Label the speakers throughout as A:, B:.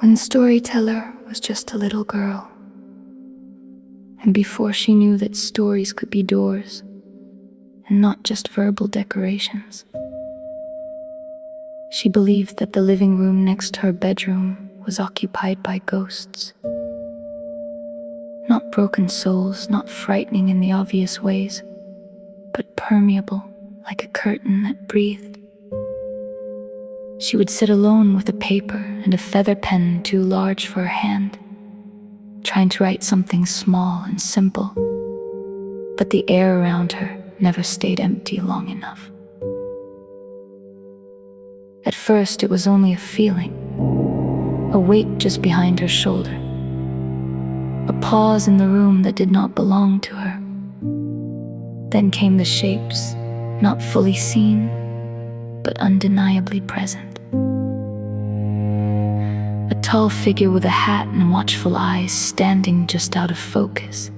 A: when Storyteller was just a little girl, and before she knew that stories could be doors and not just verbal decorations. She believed that the living room next to her bedroom was occupied by ghosts. Not broken souls, not frightening in the obvious ways, but permeable, like a curtain that breathed. She would sit alone with a paper and a feather pen too large for her hand, trying to write something small and simple, but the air around her never stayed empty long enough. At first, it was only a feeling, a weight just behind her shoulder, a pause in the room that did not belong to her. Then came the shapes, not fully seen, but undeniably present. A tall figure with a hat and watchful eyes standing just out of focus.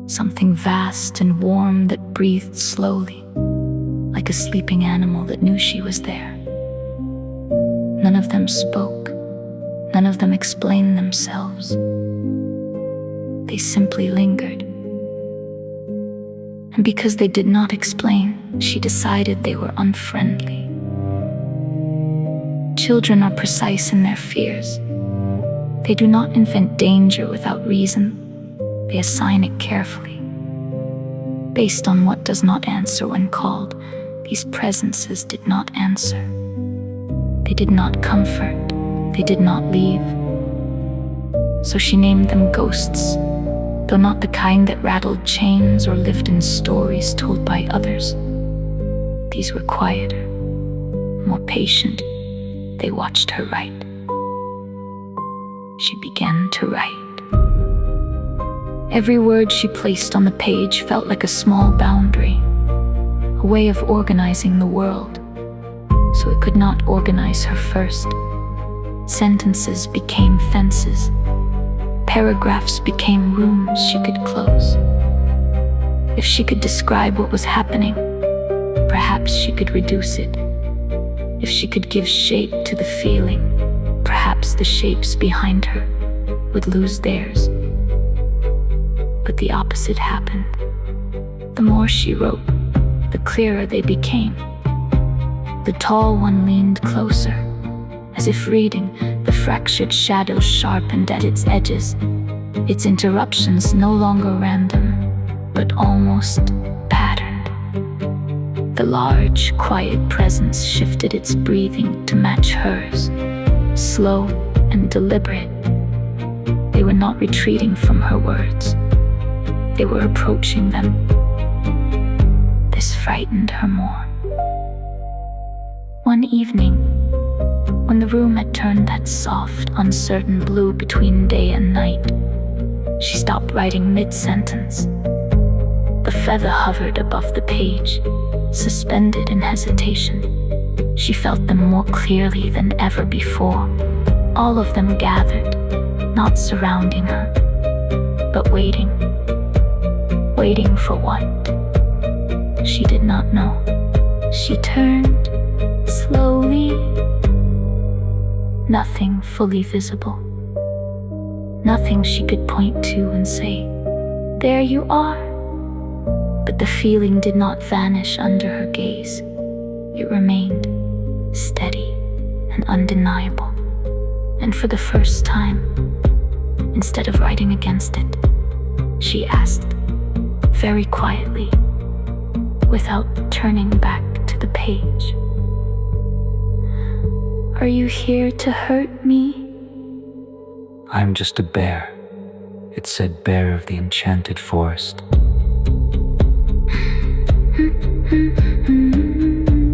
A: Something vast and warm that breathed slowly, like a sleeping animal that knew she was there. None of them spoke. None of them explained themselves. They simply lingered. And because they did not explain, she decided they were unfriendly. Children are precise in their fears. They do not invent danger without reason. They assign it carefully. Based on what does not answer when called, these presences did not answer. They did not comfort. They did not leave. So she named them ghosts, though not the kind that rattled chains or lived in stories told by others. These were quieter, more patient. They watched her write. She began to write. Every word she placed on the page felt like a small boundary, a way of organizing the world, so it could not organize her first. Sentences became fences. Paragraphs became rooms she could close. If she could describe what was happening, perhaps she could reduce it. If she could give shape to the feeling, perhaps the shapes behind her would lose theirs. But the opposite happened. The more she wrote, the clearer they became. The tall one leaned closer, as if reading. The fractured shadows sharpened at its edges, its interruptions no longer random, but almost patterned. The large, quiet presence shifted its breathing to match hers, slow and deliberate. They were not retreating from her words. They were approaching them. This frightened her more. One evening, when the room had turned that soft, uncertain blue between day and night, she stopped writing mid-sentence. The feather hovered above the page, suspended in hesitation. She felt them more clearly than ever before. All of them gathered, not surrounding her, but waiting. Waiting for what? She did not know. She turned slowly. Nothing fully visible. Nothing she could point to and say, "There you are." But the feeling did not vanish under her gaze. It remained steady and undeniable. And for the first time, instead of writing against it, she asked, very quietly, without turning back to the page, "Are you here to hurt me?"
B: "I'm just a bear," it said, "bear of the enchanted forest."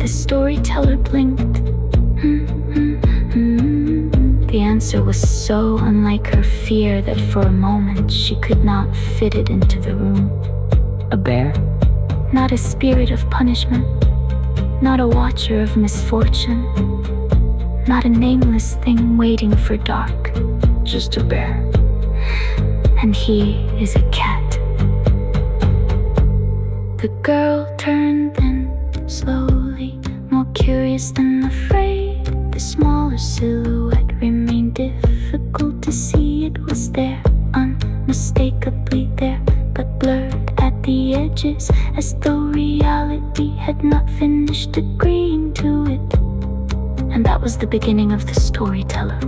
A: The storyteller blinked. The answer was so unlike her fear that for a moment she could not fit it into the room.
B: A bear?
A: Not a spirit of punishment, not a watcher of misfortune, not a nameless thing waiting for dark.
B: Just a bear.
A: And he is a cat. The girl turned then, slowly, more curious than afraid. The smaller silhouette remained different. unmistakably there, but blurred at the edges, as though reality had not finished agreeing to it. And that was the beginning of the storyteller,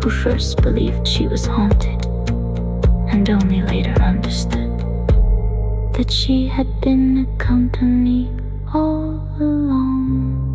A: who first believed she was haunted, and only later understood that she had been a company all along.